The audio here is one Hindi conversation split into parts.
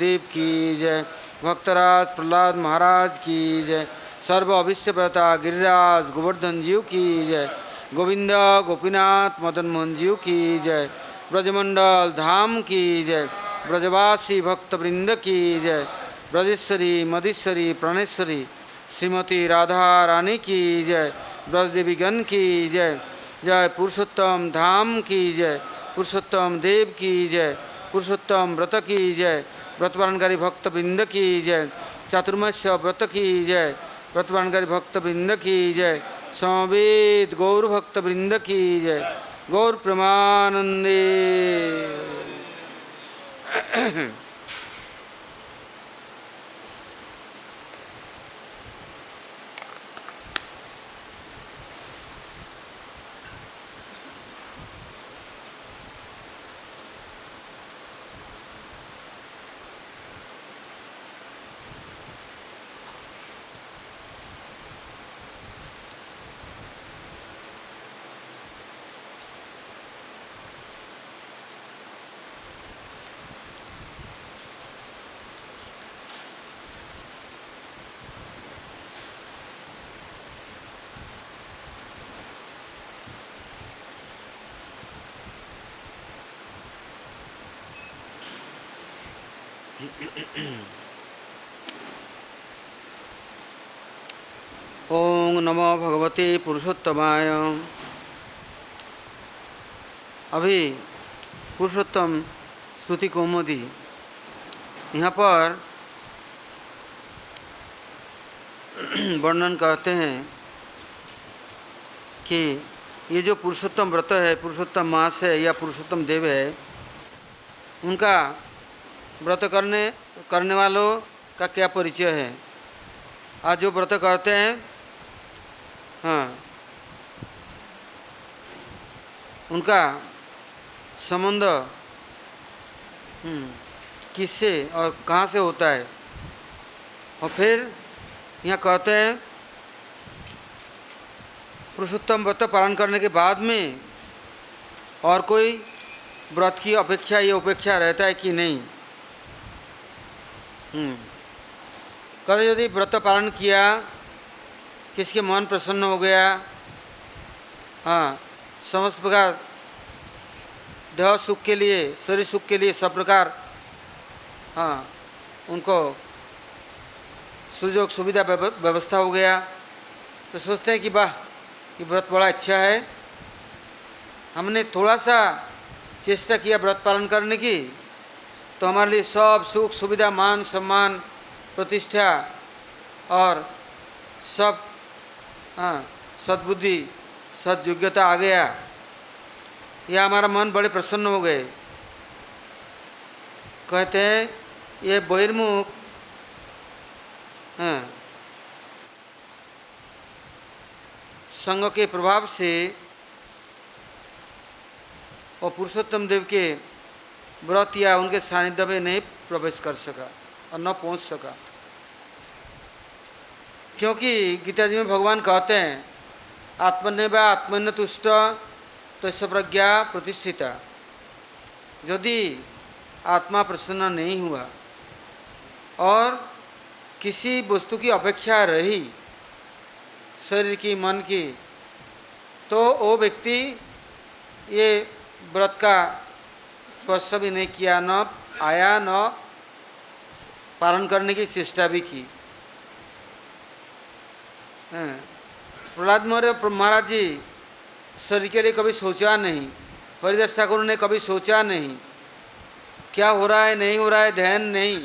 देव की जय। भक्तराज प्रहलाद महाराज की जय। सर्व अभिष्टप्रता गिरिराज गोवर्धन जीव की जय। गोविंद गोपीनाथ मदन मोहन जीव की जय। ब्रजमंडल धाम की जय। ब्रजवासी भक्तवृंद की जय। ब्रजेश्वरी मधेश्वरी प्राणेश्वरी श्रीमती राधा रानी की जय। ब्रजदेवीगण की जय। जय पुरुषोत्तम धाम की जय। पुरुषोत्तम देव की जय। पुरुषोत्तम व्रत की जय। व्रतपालनकारी भक्तवृंद की जय। चातुर्मास्य व्रत की जय। व्रतपालनकारी भक्तवृंद की जय। समवेत गौर भक्तवृंद की जय। गौर प्रेमानंदे। ओम नमो भगवते पुरुषोत्तमाय। अभी पुरुषोत्तम स्तुति कौमुदी यहाँ पर वर्णन करते हैं कि ये जो पुरुषोत्तम व्रत है, पुरुषोत्तम मास है या पुरुषोत्तम देव है, उनका व्रत करने वालों का क्या परिचय है। आज जो व्रत करते हैं, हाँ, उनका संबंध किससे और कहाँ से होता है। और फिर यहाँ कहते हैं पुरुषोत्तम व्रत पालन करने के बाद में और कोई व्रत की अपेक्षा या उपेक्षा रहता है कि नहीं। कहते यदि व्रत पालन किया, किसके मन प्रसन्न हो गया, हाँ, समस्त प्रकार देह सुख के लिए, शरीर सुख के लिए सब प्रकार, हाँ, उनको सुयोग सुविधा व्यवस्था हो गया, तो सोचते हैं कि वाह, ये व्रत बड़ा अच्छा है। हमने थोड़ा सा चेष्टा किया व्रत पालन करने की, तो हमारे लिए सब सुख सुविधा, मान सम्मान, प्रतिष्ठा और सब, हाँ, सद्बुद्धि सद्योग्यता आ गया। यह हमारा मन बड़े प्रसन्न हो गए। कहते हैं ये बहिर्मुख, हाँ, संग के प्रभाव से और पुरुषोत्तम देव के व्रत या उनके सानिध्य में नहीं प्रवेश कर सका और न पहुंच सका, क्योंकि गीता जी में भगवान कहते हैं आत्मन्यव आत्मन्य तुष्ट तस्य प्रज्ञा प्रतिष्ठिता। यदि आत्मा प्रसन्न नहीं हुआ और किसी वस्तु की अपेक्षा रही, शरीर की, मन की, तो वो व्यक्ति ये व्रत का स्पर्श भी नहीं किया, न आया, न पालन करने की चेष्टा भी की। प्रहलाद महाराज जी शरीर के लिए कभी सोचा नहीं, हरिदास ठाकुर ने कभी सोचा नहीं, क्या हो रहा है नहीं हो रहा है ध्यान नहीं।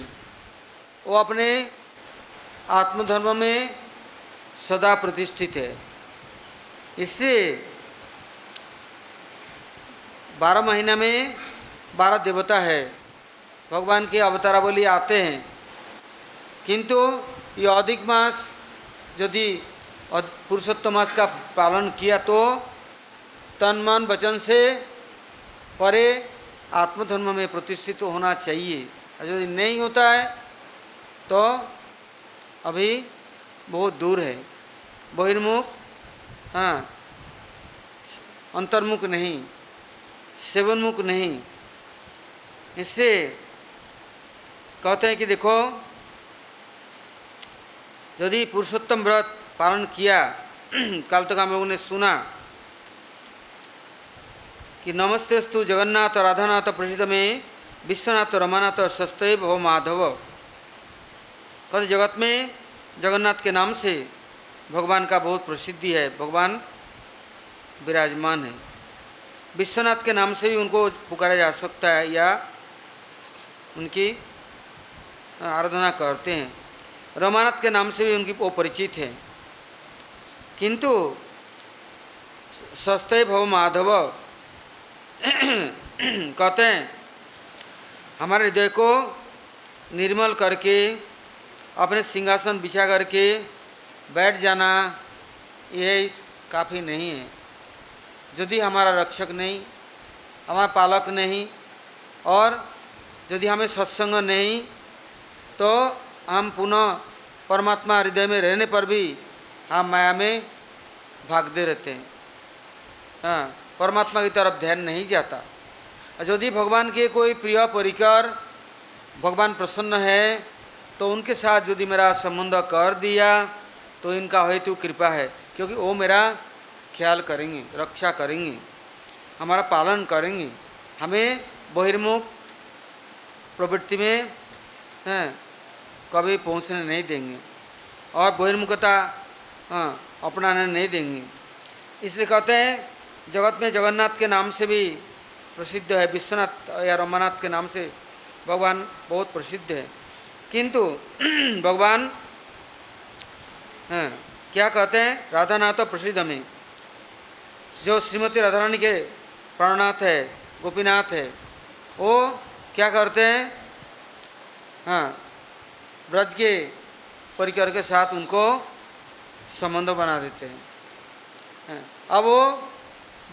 वो अपने आत्मधर्म में सदा प्रतिष्ठित है। इससे 12 महीना में 12 देवता है, भगवान के अवतारावली आते हैं, किंतु ये अधिक मास यदि पुरुषोत्तम मास का पालन किया तो तन मन वचन से परे आत्मधर्म में प्रतिष्ठित होना चाहिए। यदि नहीं होता है तो अभी बहुत दूर है, बहिर्मुख, हाँ, अंतर्मुख नहीं, सेवनमुख नहीं। इससे कहते हैं कि देखो, यदि पुरुषोत्तम व्रत पालन किया, कल तक हम लोगों ने सुना कि नमस्तेस्तु जगन्नाथ राधानाथ प्रसिद्ध में विश्वनाथ रमानाथ सस्ते भव माधव। कहते जगत में जगन्नाथ के नाम से भगवान का बहुत प्रसिद्धि है, भगवान विराजमान है। विश्वनाथ के नाम से भी उनको पुकारा जा सकता है या उनकी आराधना करते हैं। रमानाथ के नाम से भी उनकी वो परिचित है। किंतु सस्ते भव माधव कहते हैं हमारे हृदय को निर्मल करके अपने सिंहासन बिछा करके बैठ जाना ये काफ़ी नहीं है। यदि हमारा रक्षक नहीं, हमारा पालक नहीं और यदि हमें सत्संग नहीं, तो हम पुनः परमात्मा हृदय में रहने पर भी हम माया में भागते रहते हैं। हाँ, परमात्मा की तरफ ध्यान नहीं जाता। यदि भगवान के कोई प्रिय परिकर भगवान प्रसन्न है तो उनके साथ यदि मेरा संबंध कर दिया तो इनका हेतु कृपा है, क्योंकि वो मेरा ख्याल करेंगे, रक्षा करेंगे, हमारा पालन करेंगे, हमें बहिर्मुख प्रवृत्ति में कभी पहुंचने नहीं देंगे और बहिर्मुखता अपनाने नहीं देंगे। इसलिए कहते हैं जगत में जगन्नाथ के नाम से भी प्रसिद्ध है, विश्वनाथ या रमानाथ के नाम से भगवान बहुत प्रसिद्ध है। किंतु भगवान क्या कहते हैं, राधानाथ प्रसिद्ध में जो श्रीमती राधा रानी के प्राणनाथ है, गोपीनाथ है, वो क्या करते हैं, ब्रज के परिकर के साथ उनको संबंध बना देते हैं। अब वो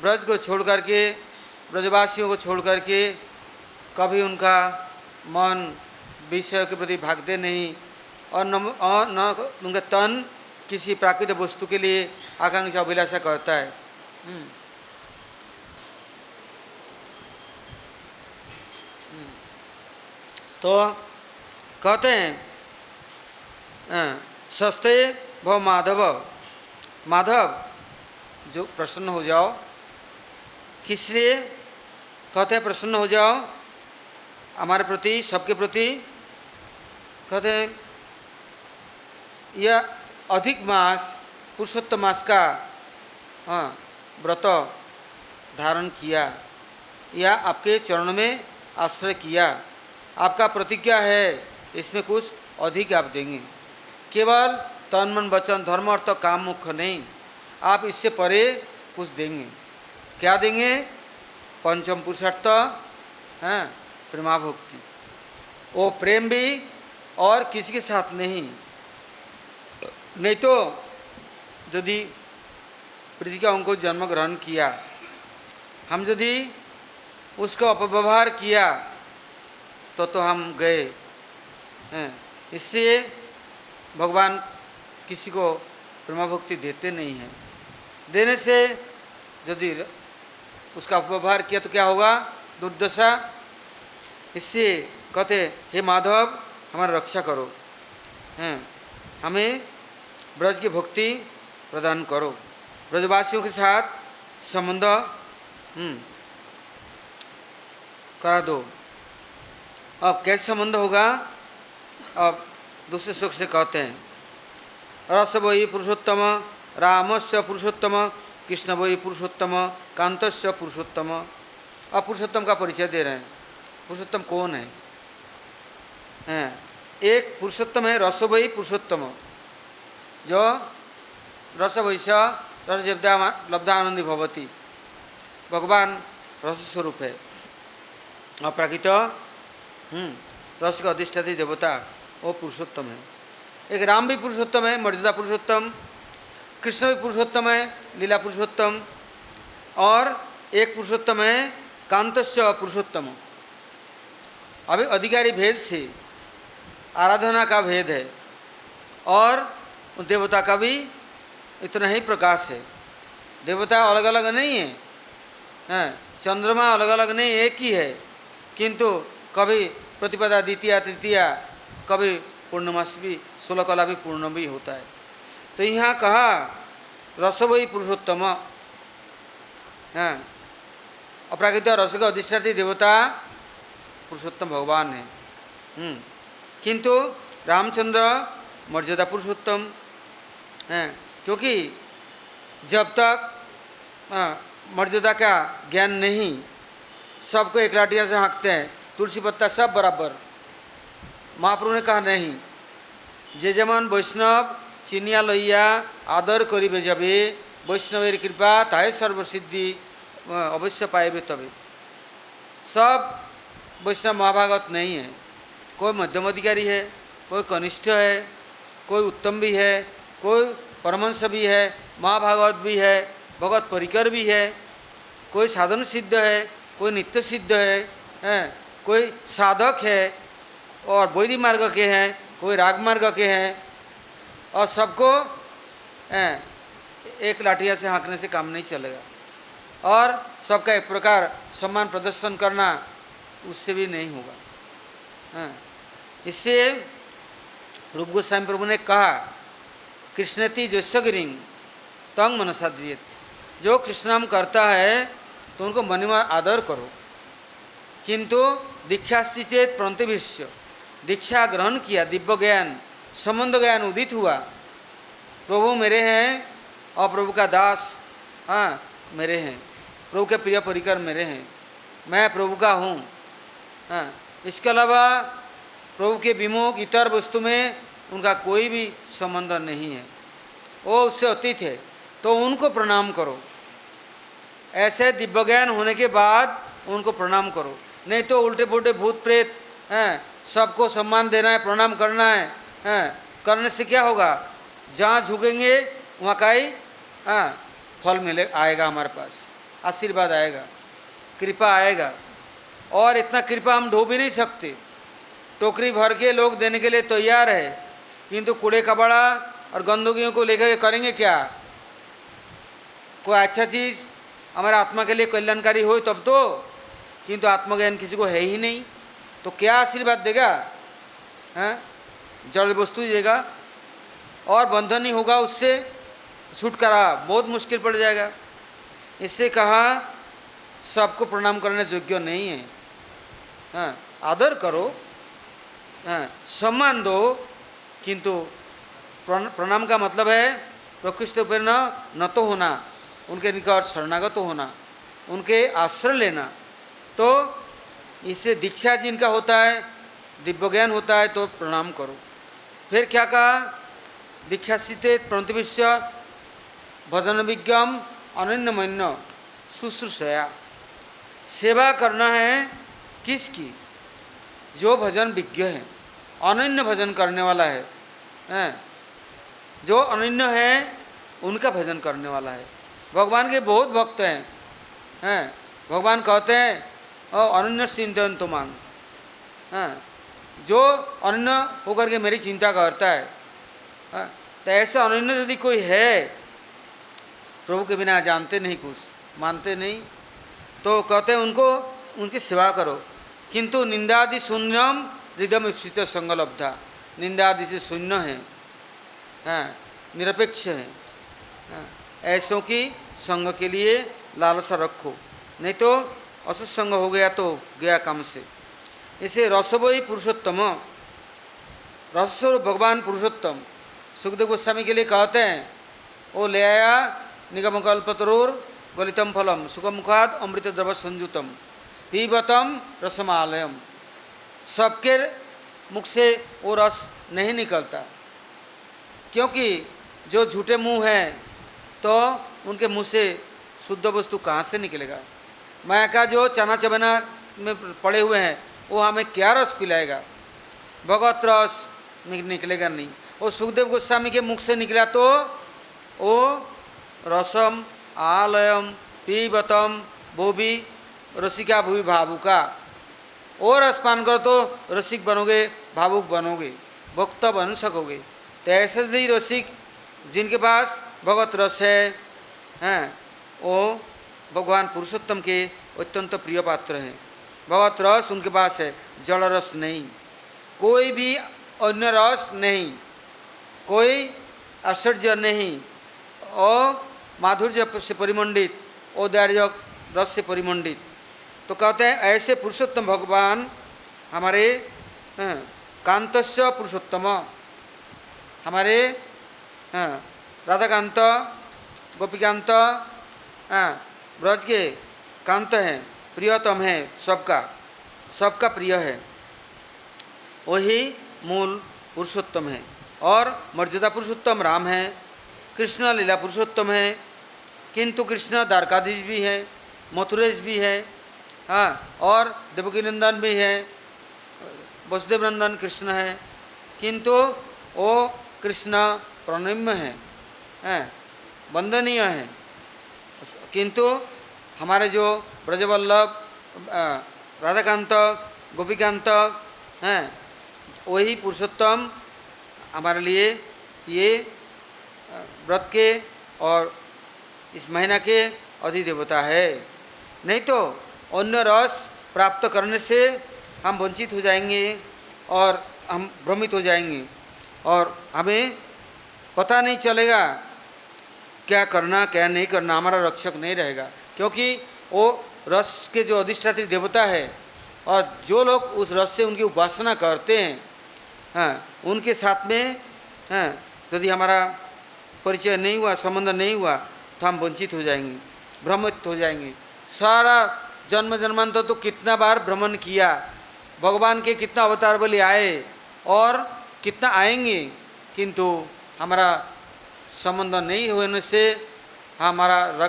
ब्रज को छोड़ करके, ब्रजवासियों को छोड़ करके कभी उनका मन विषय के प्रति भागते नहीं और न उनका तन किसी प्राकृतिक वस्तु के लिए आकांक्षा अभिलाषा करता है। तो कहते हैं सस्ते भव माधव, माधव जो प्रसन्न हो जाओ, किस लिए कहते हैं प्रसन्न हो जाओ हमारे प्रति, सबके प्रति। कहते हैं यह अधिक मास पुरुषोत्तम मास का व्रत धारण किया या आपके चरणों में आश्रय किया, आपका प्रतिज्ञा है इसमें कुछ अधिक आप देंगे, केवल तन मन वचन धर्म अर्थ काम मुख्य नहीं, आप इससे परे कुछ देंगे। क्या देंगे? पंचम पुरुषार्थ प्रेमा भक्ति, वो प्रेम भी और किसी के साथ नहीं तो यदि प्रीतिका उनको जन्म ग्रहण किया, हम यदि उसको अपव्यवहार किया तो हम गए। इसलिए भगवान किसी को प्रेमा भक्ति देते नहीं हैं। देने से यदि उसका अपव्यवहार किया तो क्या होगा? दुर्दशा। इससे कहते हे माधव हमारा रक्षा करो, हमें ब्रज की भक्ति प्रदान करो, ब्रजवासियों के साथ संबंध करा दो। अब कैसे संबंध होगा? अब दूसरे श्लोक से कहते हैं रस वही पुरुषोत्तम रामस्य पुरुषोत्तम कृष्ण वही पुरुषोत्तम कांतस्य पुरुषोत्तम। अब पुरुषोत्तम का परिचय दे रहे हैं। पुरुषोत्तम कौन है? एक पुरुषोत्तम है रस वही पुरुषोत्तम, जो रस वैश्य रस लब्धानंदी भवती, भगवान रस स्वरूप है। अप्राकृत रस का अधिष्ठात्री देवता वो पुरुषोत्तम है। एक राम भी पुरुषोत्तम है, मर्यादा पुरुषोत्तम, कृष्ण भी पुरुषोत्तम है, लीला पुरुषोत्तम, और एक पुरुषोत्तम है कांतस्य पुरुषोत्तम। अभी अधिकारी भेद से आराधना का भेद है और देवता का भी इतना ही प्रकाश है। देवता अलग अलग नहीं है, चंद्रमा अलग अलग नहीं, एक ही है, किंतु कभी प्रतिपदा द्वितीया तृतीया कभी पूर्णमास भी 16 कला भी पूर्ण भी होता है। तो यहाँ कहा रसवई पुरुषोत्तम, हाँ, अपराकृत रस का अधिष्ठात्री देवता पुरुषोत्तम भगवान है। किंतु रामचंद्र मर्यादा पुरुषोत्तम हैं, क्योंकि जब तक मर्यादा का ज्ञान नहीं, सबको एक लाठिया से हाँकते हैं, तुलसी पत्ता सब बराबर। महाप्रभु ने कहा नहीं, जे जेमन वैष्णव चिनिया लइया आदर करिबे जाबे वैष्णवेर कृपा ताहे सर्वसिद्धि अवश्य पाइबे तबे। सब वैष्णव महाभागवत नहीं है, कोई मध्यम अधिकारी है, कोई कनिष्ठ है, कोई उत्तम भी है, कोई परमंश भी है, महाभागवत भी है, भगवत परिकर भी है, कोई साधन सिद्ध है, कोई नित्य सिद्ध है, कोई साधक है और वैदिक मार्ग के हैं, कोई राग मार्ग के हैं, और सबको एक लाठिया से हाँकने से काम नहीं चलेगा। और सबका एक प्रकार सम्मान प्रदर्शन करना उससे भी नहीं होगा। इससे रूप गोस्वामी प्रभु ने कहा कृष्णति जैसगिरिंग तंग मनसाद्रियत, जो कृष्ण नाम करता है तो उनको मन में आदर करो। किंतु दीक्षास्ति चेत प्रणतिभिष्य, दीक्षा ग्रहण किया, दिव्य ज्ञान संबंध ज्ञान उदित हुआ, प्रभु मेरे हैं और प्रभु का दास मेरे हैं, प्रभु के प्रिय परिकर मेरे हैं, मैं प्रभु का हूँ। इसके अलावा प्रभु के विमुख इतर वस्तु में उनका कोई भी संबंध नहीं है, वो उससे अतीत है, तो उनको प्रणाम करो। ऐसे दिव्य ज्ञान होने के बाद उनको प्रणाम करो, नहीं तो उल्टे पुल्टे भूत प्रेत सबको सम्मान देना है, प्रणाम करना है, करने से क्या होगा, जहाँ झुकेंगे वहाँ का ही फल मिले आएगा, हमारे पास आशीर्वाद आएगा, कृपा आएगा। और इतना कृपा हम ढो भी नहीं सकते, टोकरी भर के लोग देने के लिए तैयार है, किंतु कूड़े कबाड़ा और गंदगियों को लेकर करेंगे क्या। कोई अच्छा चीज़ हमारे आत्मा के लिए कल्याणकारी हो तब तो, किंतु आत्मज्ञान किसी को है ही नहीं, तो क्या आशीर्वाद देगा, जड़ वस्तु देगा और बंधन ही होगा, उससे छुटकारा बहुत मुश्किल पड़ जाएगा। इससे कहा सबको प्रणाम करने योग्य नहीं है, आदर करो, सम्मान दो, किंतु प्रणाम का मतलब है प्रकृष्ट पर न तो होना, उनके निकट शरणागत होना, उनके आश्रय लेना। तो इससे दीक्षा जिनका होता है, दिव्य ज्ञान होता है, तो प्रणाम करो। फिर क्या कहा, दीक्षा सीते प्रणतिभिष्य भजन विज्ञम अनन्यमन्य शुश्रूषया, सेवा करना है किसकी, जो भजन विज्ञ है, अनन्य भजन करने वाला है, जो अनन्य है उनका भजन करने वाला है। भगवान के बहुत भक्त हैं, भगवान कहते हैं अनन्य चिंतन तो मांग, जो अनन्य होकर के मेरी चिंता करता है, तो ऐसे अनन्य यदि कोई है, प्रभु के बिना जानते नहीं, कुछ मानते नहीं, तो कहते हैं उनको उनकी सेवा करो। किंतु निंदादि शून्यम हृदय स्थित संगलब्धा, निंदादि से शून्य है, निरपेक्ष है, ऐसों की संग के लिए लालसा रखो, नहीं तो असत्संग हो गया तो गया काम से। इसे रसवई पुरुषोत्तम, रसस्वरूप भगवान पुरुषोत्तम सुखदेव गोस्वामी के लिए कहते हैं, वो ले आया निगम कल्पतरुर गलितम फलम सुखमुखाद अमृत द्रव संयुतम पीबतम रसमालयम। सबके मुख से वो रस नहीं निकलता, क्योंकि जो झूठे मुंह हैं तो उनके मुंह से शुद्ध वस्तु कहाँ से निकलेगा। माया का जो चना चबना में पड़े हुए हैं वो हमें क्या रस पिलाएगा, भगवत रस निकलेगा नहीं। वो सुखदेव गोस्वामी के मुख से निकला तो वो रसम आलयम पीबतम वो भी रसिका भूमि भावुका, और रसपान करो तो रसिक बनोगे, भावुक बनोगे, भक्त बन सकोगे। तो ऐसे भी रसिक जिनके पास भगवत रस है, वो भगवान पुरुषोत्तम के अत्यंत प्रिय पात्र हैं। भगवत रस उनके पास है, जड़ रस नहीं, कोई भी अन्य रस नहीं, कोई ऐश्वर्य नहीं, और माधुर्य से परिमंडित, औदार्य रस से परिमंडित। तो कहते हैं ऐसे पुरुषोत्तम भगवान हमारे कांतस्य पुरुषोत्तम, हमारे राधाकांत, गोपीकांत, ब्रज के कांत हैं, प्रियतम है, सबका प्रिय है, वही मूल पुरुषोत्तम है। और मर्यादा पुरुषोत्तम राम है, कृष्ण लीला पुरुषोत्तम है, किंतु कृष्ण द्वारकाधीश भी है, मथुरेश भी है, हाँ, और देवकी नंदन भी है, वसुदेव नंदन कृष्ण है, किंतु वो कृष्ण प्रणम्य है, वंदनीय है। किंतु हमारे जो ब्रजवल्लभ राधाकांत गोपीकांत हैं, वही पुरुषोत्तम हमारे लिए ये व्रत के और इस महीना के अधिदेवता है। नहीं तो अन्य रस प्राप्त करने से हम वंचित हो जाएंगे और हम भ्रमित हो जाएंगे और हमें पता नहीं चलेगा क्या करना क्या नहीं करना, हमारा रक्षक नहीं रहेगा। क्योंकि वो रस के जो अधिष्ठात्री देवता है और जो लोग उस रस से उनकी उपासना करते हैं, हाँ, उनके साथ में, हाँ, यदि हमारा परिचय नहीं हुआ, संबंध नहीं हुआ, तो हम वंचित हो जाएंगे, भ्रमित हो जाएंगे। सारा जन्म जन्मांतर तो कितना बार भ्रमण किया, भगवान के कितना अवतार बलि आए और कितना आएंगे, किंतु हमारा संबंध नहीं होने से हमारा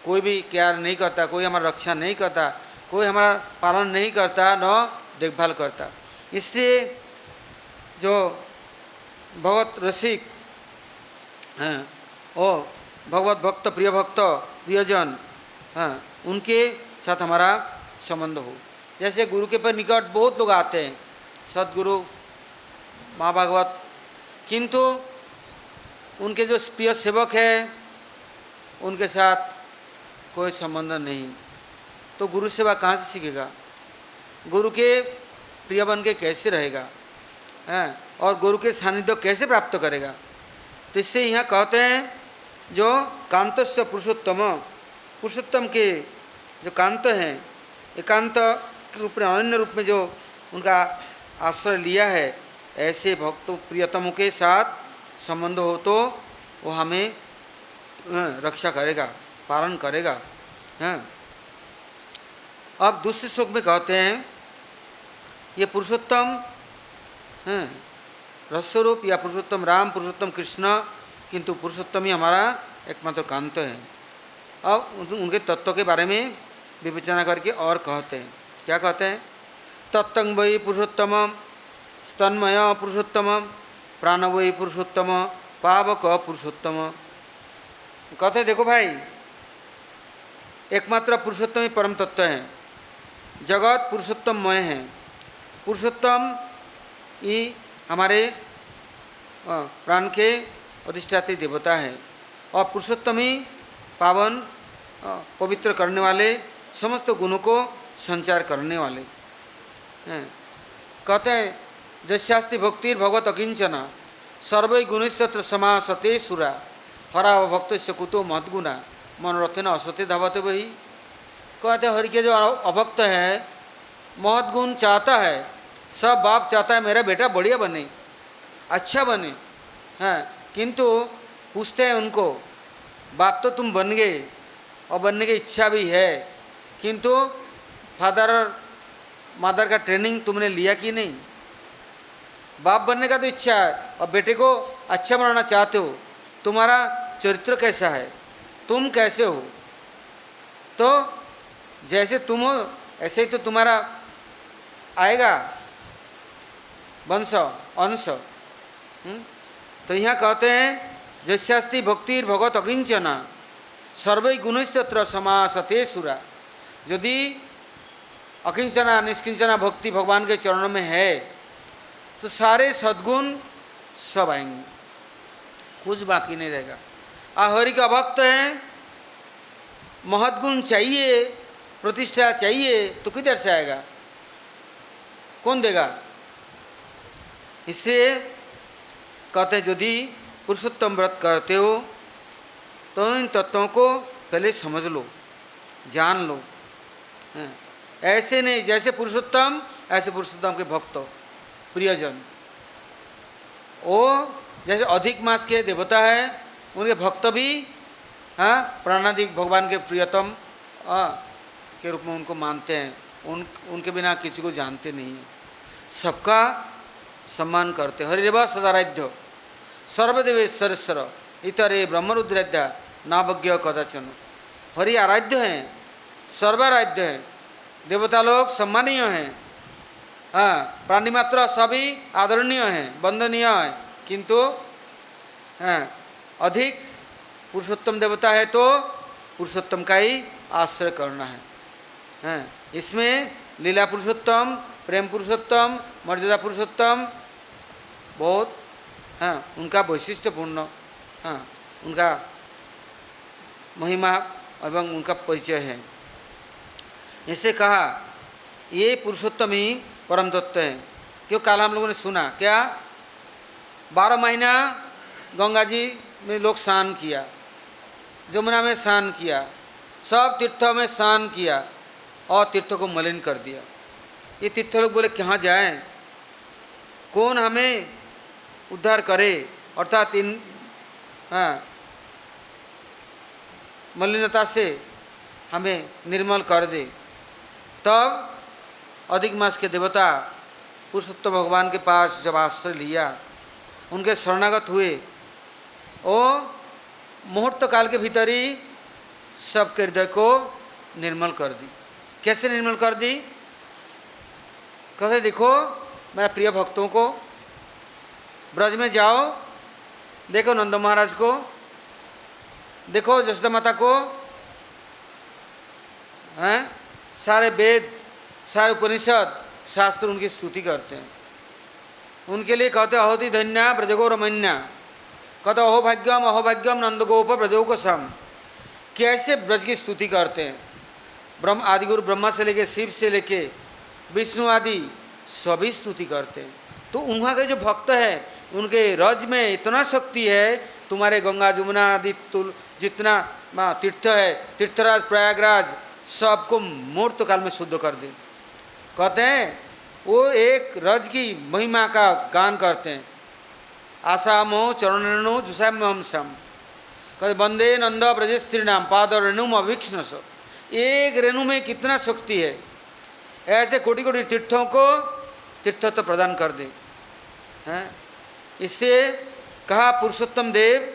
कोई भी केयर नहीं करता, कोई हमारा रक्षा नहीं करता, कोई हमारा पालन नहीं करता, न देखभाल करता। इसलिए जो भगवत रसिक हैं, ओ भगवत भक्त, प्रिय भक्त, प्रियजन, हाँ, उनके साथ हमारा संबंध हो। जैसे गुरु के पर निकट बहुत लोग आते हैं, सदगुरु, माँ भागवत, किंतु उनके जो प्रिय सेवक है उनके साथ कोई संबंध नहीं, तो गुरु सेवा कहाँ से सीखेगा, गुरु के प्रिय बन के कैसे रहेगा, हैं, और गुरु के सानिध्य कैसे प्राप्त करेगा। तो इससे यहाँ कहते हैं जो कांतस्य पुरुषोत्तम, पुरुषोत्तम के जो कांत हैं, एकांत के रूप में, अनन्य रूप में जो उनका आश्रय लिया है, ऐसे भक्तों प्रियतमों के साथ संबंध हो तो वो हमें रक्षा करेगा, पालन करेगा। हैं, अब दूसरे श्लोक में कहते हैं ये पुरुषोत्तम हैं, रसस्वरूप या पुरुषोत्तम राम, पुरुषोत्तम कृष्ण, किंतु पुरुषोत्तम ही हमारा एकमात्र कांत है। अब उनके तत्व के बारे में विवेचना करके और कहते हैं, क्या कहते हैं, तत्तंग वही पुरुषोत्तम, स्तन्मय पुरुषोत्तम, प्राण वही पुरुषोत्तम, पावक पुरुषोत्तम। कहते हैं देखो भाई, एकमात्र पुरुषोत्तम ही परम तत्व है, जगत पुरुषोत्तममय है, पुरुषोत्तम ही हमारे प्राण के अधिष्ठात्री देवता है, और पुरुषोत्तम ही पावन पवित्र करने वाले, समस्त गुणों को संचार करने वाले हैं। कहते हैं जस्यास्ति भक्तिर भगवत अकिंचना, सर्वै गुणस्तत्र समासते सुरा, हरा भक्त से कुतो महदगुना, मनोरथन असत्य धावते वही। कहते हरि के जो अभक्त है, महदगुण चाहता है, सब बाप चाहता है मेरा बेटा बढ़िया बने, अच्छा बने, हैं, किंतु पूछते हैं उनको, बाप तो तुम बन गए और बनने की इच्छा भी है, किंतु फादर और मदर का ट्रेनिंग तुमने लिया कि नहीं। बाप बनने का तो इच्छा है और बेटे को अच्छा बनाना चाहते हो, तुम्हारा चरित्र कैसा है, तुम कैसे हो, तो जैसे तुम हो ऐसे ही तो तुम्हारा आएगा वंश अंश। तो यहाँ कहते हैं जस्यास्ति भक्तिर भगवत अकिंचना, सर्वै गुणस्तत्र समासते सुरा। यदि अकिंचना निष्किंचना भक्ति भगवान के चरणों में है तो सारे सद्गुण सब आएंगे, कुछ बाकी नहीं रहेगा। हरि का भक्त है, महद्गुण चाहिए, प्रतिष्ठा चाहिए तो किधर से आएगा, कौन देगा? इसलिए कहते हैं यदि पुरुषोत्तम व्रत करते हो तो इन तत्वों को पहले समझ लो, जान लो। ऐसे नहीं जैसे पुरुषोत्तम ऐसे पुरुषोत्तम के भक्त प्रियजन, वो जैसे अधिक मास के देवता है उनके भक्त भी प्राणादिक भगवान के प्रियतम के रूप में उनको मानते हैं। उनके बिना किसी को जानते नहीं हैं, सबका सम्मान करते। हरिरेव सदाराध्य सर्वदेवेश्वरेश्वर इतरे ब्रह्मरुद्राध्या नावज्ञ कदाचन। हरि आराध्य हैं, सर्वाराध्य हैं, देवता लोग सम्मानीय हैं, प्राणी मात्र सभी आदरणीय हैं, वंदनीय हैं, किंतु अधिक पुरुषोत्तम देवता है तो पुरुषोत्तम का ही आश्रय करना है। इसमें लीला पुरुषोत्तम, प्रेम पुरुषोत्तम, मर्यादा पुरुषोत्तम बहुत उनका वैशिष्ट्यपूर्ण उनका महिमा एवं उनका परिचय है। ऐसे कहा ये पुरुषोत्तम ही परम तत्व है। क्यों काल हम लोगों ने सुना क्या 12 महीना गंगा जी में लोग स्नान किया, जमुना में स्नान किया, सब तीर्थों में स्नान किया और तीर्थों को मलिन कर दिया। ये तीर्थ लोग बोले कहाँ जाएं, कौन हमें उद्धार करे, अर्थात इन मलिनता से हमें निर्मल कर दे। तब अधिक मास के देवता पुरुषोत्तम भगवान के पास जब आश्रय लिया, उनके शरणागत हुए, वो मुहूर्त काल के भीतर ही सबके हृदय को निर्मल कर दी। कैसे निर्मल कर दी? कहते देखो मेरा प्रिय भक्तों को, ब्रज में जाओ, देखो नंद महाराज को, देखो जसोदा माता को, सारे वेद सारे उपनिषद शास्त्र उनकी स्तुति करते हैं। उनके लिए कहते अहोति धन्या ब्रजगो रमन्या, कहते अहो भाग्यम नंदगोप ब्रजो सम। कैसे ब्रज की स्तुति करते हैं, ब्रह्म आदिगुरु ब्रह्मा से लेके शिव से लेके विष्णु आदि सभी स्तुति करते हैं। तो वहाँ के जो भक्त हैं उनके रज में इतना शक्ति है, तुम्हारे गंगा जमुना आदि जितना तीर्थ है, तीर्थराज प्रयागराज सबको मुहूर्त काल में शुद्ध कर दे। कहते हैं वो एक रज की महिमा का गान करते हैं। आसामो चरणरेणु जुषाम्य हम सम, कहते वंदे नंद ब्रज स्त्री नाम पाद रेणुम अभिक्षणस। एक रेणु में कितना शक्ति है, ऐसे कोटि कोटि तीर्थों को तीर्थत्व प्रदान कर दे। इससे कहा पुरुषोत्तम देव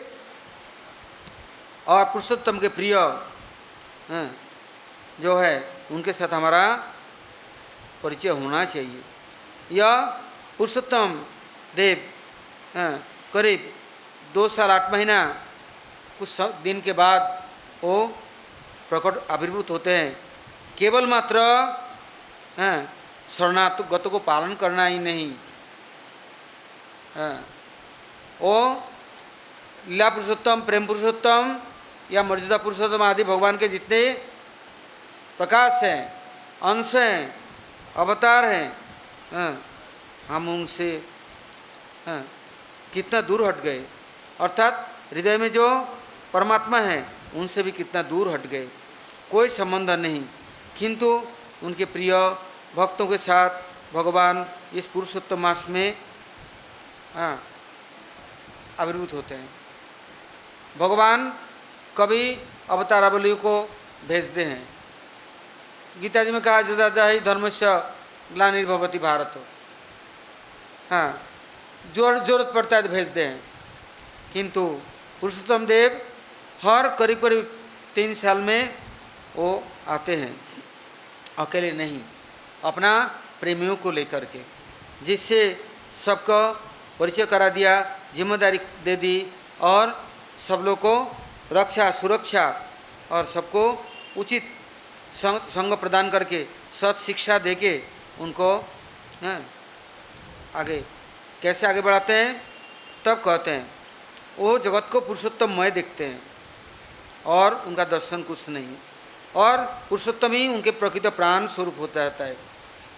और पुरुषोत्तम के प्रिय जो है उनके साथ हमारा परिचय होना चाहिए। यह पुरुषोत्तम देव करीब 2 साल 8 महीना कुछ दिन के बाद वो प्रकट आविर्भूत होते हैं। केवल मात्र शरणागतों को पालन करना ही नहीं, वो लीला पुरुषोत्तम, प्रेम पुरुषोत्तम या मर्यादा पुरुषोत्तम आदि भगवान के जितने प्रकाश हैं, अंश हैं, अवतार हैं, हम उनसे कितना दूर हट गए, अर्थात हृदय में जो परमात्मा है उनसे भी कितना दूर हट गए, कोई संबंध नहीं। किंतु उनके प्रिय भक्तों के साथ भगवान इस पुरुषोत्तम मास में आविर्भूत होते हैं। भगवान कभी अवतारावलियों को भेजते हैं। गीता जी में कहा जदा ही धर्मस्य ग्लानिर्भवति भारत। जरूरत पड़ता है तो भेजते हैं। किंतु पुरुषोत्तम देव हर करीब करीब 3 साल में वो आते हैं, अकेले नहीं, अपना प्रेमियों को लेकर के, जिससे सबको परिचय करा दिया, जिम्मेदारी दे दी और सब लोग को रक्षा सुरक्षा और सबको उचित संग प्रदान करके सत शिक्षा देके उनको आगे कैसे आगे बढ़ाते हैं। तब कहते हैं वो जगत को पुरुषोत्तममय देखते हैं और उनका दर्शन कुछ नहीं। और पुरुषोत्तम ही उनके प्रकृत प्राण स्वरूप होता रहता है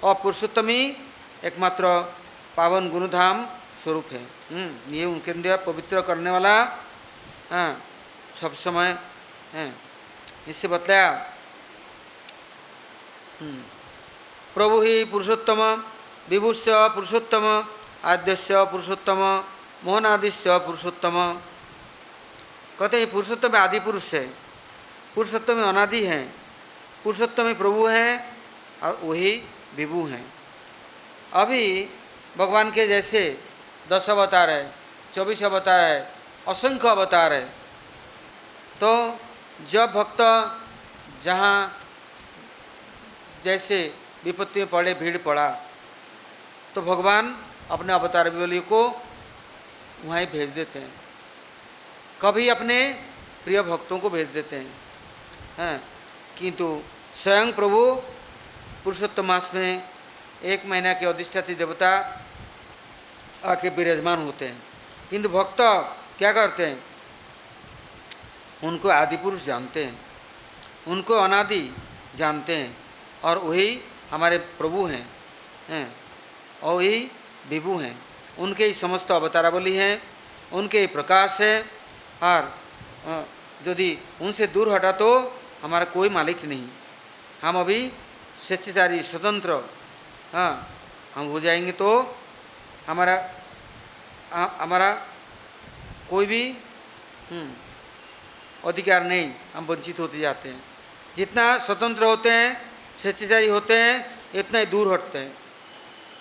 और पुरुषोत्तम ही एकमात्र पावन गुणधाम स्वरूप है। ये उनके अंदर पवित्र करने वाला सब समय इससे बतलाया। प्रभु ही पुरुषोत्तम, विभुश्च पुरुषोत्तम, आद्यस्य पुरुषोत्तम, मोहनादिश्य पुरुषोत्तम। कहते हैं पुरुषोत्तम आदि पुरुष है, पुरुषोत्तम अनादि है, पुरुषोत्तम प्रभु है और वही विभु हैं। अभी भगवान के जैसे 10 अवतार है, 24 अवतार है, असंख्य अवतार है। तो जब भक्त जहाँ जैसे विपत्ति में पड़े, भीड़ पड़ा, तो भगवान अपने अवतार बलियों को वहाँ ही भेज देते हैं। कभी अपने प्रिय भक्तों को भेज देते हैं, किंतु स्वयं प्रभु पुरुषोत्तम मास में 1 महीना के अधिष्ठात्री देवता आके विराजमान होते हैं। किंतु भक्त क्या करते हैं, उनको आदि पुरुष जानते हैं, उनको अनादि जानते हैं और वही हमारे प्रभु हैं, और वही विभु हैं। उनके ही समस्त अवतारावली हैं, उनके ही प्रकाश है। और यदि उनसे दूर हटा तो हमारा कोई मालिक नहीं। हम अभी स्वेच्छाचारी स्वतंत्र हम हो जाएंगे तो हमारा कोई भी अधिकार नहीं, हम वंचित होते जाते हैं। जितना स्वतंत्र होते हैं, स्वेच्छाचारी होते हैं, इतना ही दूर हटते हैं।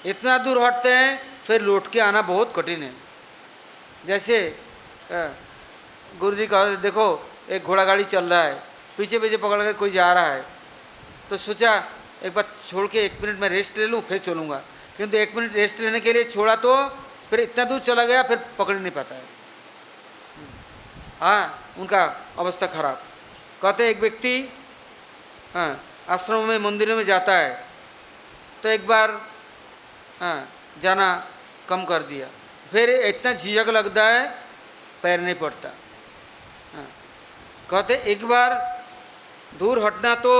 इतना दूर हटते हैं फिर लौट के आना बहुत कठिन है। जैसे गुरु जी कहा, देखो एक घोड़ा गाड़ी चल रहा है, पीछे पीछे पकड़ कर कोई जा रहा है, तो सोचा एक बार छोड़ के 1 मिनट में रेस्ट ले लूँ फिर चलूँगा। किंतु 1 मिनट रेस्ट लेने के लिए छोड़ा तो फिर इतना दूर चला गया, फिर पकड़ नहीं पाता है। उनका अवस्था खराब। कहते एक व्यक्ति आश्रम में मंदिरों में जाता है, तो एक बार जाना कम कर दिया, फिर इतना झिझक लगता है पैर नहीं पड़ता। कहते एक बार दूर हटना तो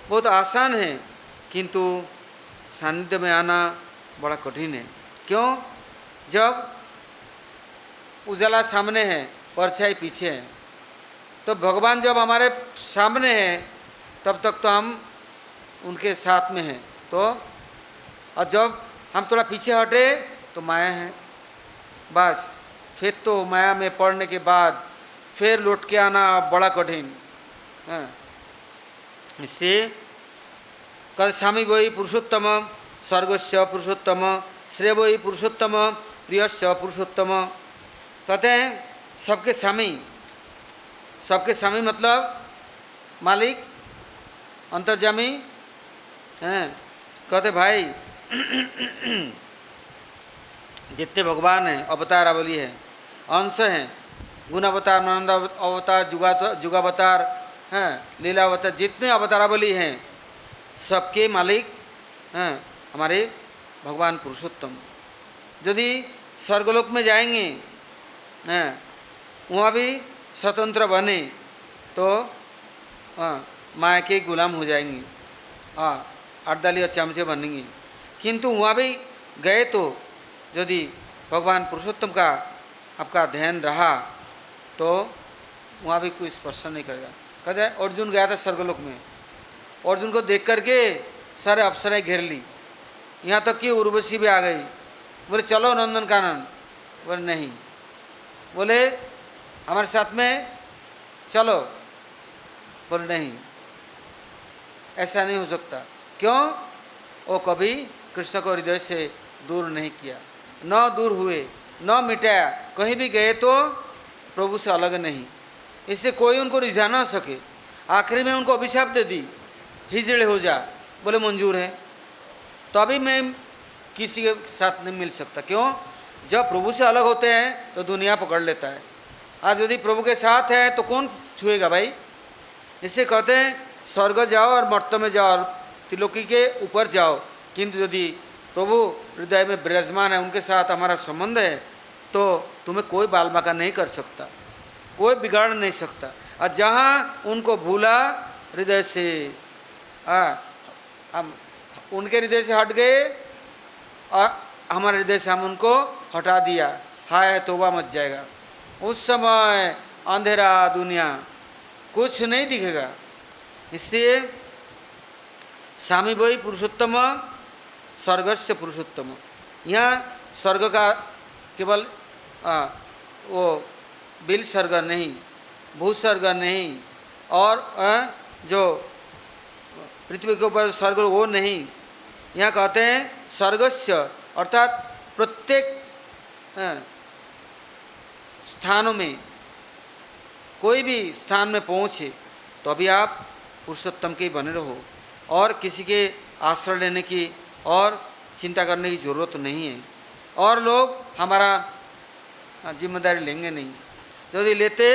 बहुत आसान है, किंतु सानिध्य में आना बड़ा कठिन है। क्यों? जब उजाला सामने है, परछाई पीछे है, तो भगवान जब हमारे सामने है तब तक तो हम उनके साथ में हैं। तो और जब हम थोड़ा पीछे हटे तो माया है, बस फिर तो माया में पड़ने के बाद फिर लौट के आना बड़ा कठिन है। इससे कल स्वामी वही पुरुषोत्तम, स्वर्गस्य पुरुषोत्तम, श्रेय वही पुरुषोत्तम, प्रियस्य पुरुषोत्तम। कहते हैं सबके स्वामी मतलब मालिक, अंतर्जामी हैं। कहते भाई जितने भगवान हैं, अवतारावली है, अंश हैं, गुण अवतार, नंद अवतार, जुगावतार हैं, लीला अवतार, जितने अवतारावली हैं सबके मालिक हैं हमारे भगवान पुरुषोत्तम। यदि स्वर्गलोक में जाएंगे वहाँ भी स्वतंत्र बने तो माया के गुलाम हो जाएंगे, अड्डाली चमचे बनेंगे। किंतु वहाँ भी गए तो यदि भगवान पुरुषोत्तम का आपका ध्यान रहा तो वहाँ भी कोई स्पर्श नहीं करेगा। कहते हैं अर्जुन गया था स्वर्गलोक में, अर्जुन को देख करके सारे अप्सराएं घेर ली, यहाँ तक कि उर्वशी भी आ गई। बोले चलो नंदन कानन, बोले नहीं, बोले हमारे साथ में चलो, बोले नहीं, ऐसा नहीं हो सकता। क्यों? वो कभी कृष्ण को हृदय से दूर नहीं किया, न दूर हुए, न मिटाया। कहीं भी गए तो प्रभु से अलग नहीं, इससे कोई उनको रिझा ना सके। आखिरी में उनको अभिशाप दे दी, हिजड़े हो जा, बोले मंजूर है। तो अभी मैं किसी के साथ नहीं मिल सकता। क्यों? जब प्रभु से अलग होते हैं तो दुनिया पकड़ लेता है। आज यदि प्रभु के साथ है तो कौन छुएगा भाई? इससे कहते हैं स्वर्ग जाओ और मर्त्य में जाओ, त्रिलोकी के ऊपर जाओ, किंतु यदि प्रभु हृदय में विराजमान है, उनके साथ हमारा संबंध है, तो तुम्हें कोई बाल बाका नहीं कर सकता, कोई बिगाड़ नहीं सकता। और जहाँ उनको भूला हृदय से, हम उनके हृदय से हट गए और हमारे हृदय से हम उनको हटा दिया, हाय तौबा मच जाएगा। उस समय अंधेरा दुनिया, कुछ नहीं दिखेगा। इसलिए स्वामी वही पुरुषोत्तम स्वर्गस्य पुरुषोत्तम। यहाँ स्वर्ग का केवल वो बिल स्वर्ग नहीं, भूस्वर्ग नहीं, और जो पृथ्वी के ऊपर स्वर्ग वो नहीं। यहाँ कहते हैं स्वर्गस्य, अर्थात प्रत्येक स्थानों में, कोई भी स्थान में पहुँचे तो अभी आप पुरुषोत्तम के ही बने रहो, और किसी के आश्रय लेने की और चिंता करने की ज़रूरत नहीं है। और लोग हमारा जिम्मेदारी लेंगे नहीं। यदि लेते,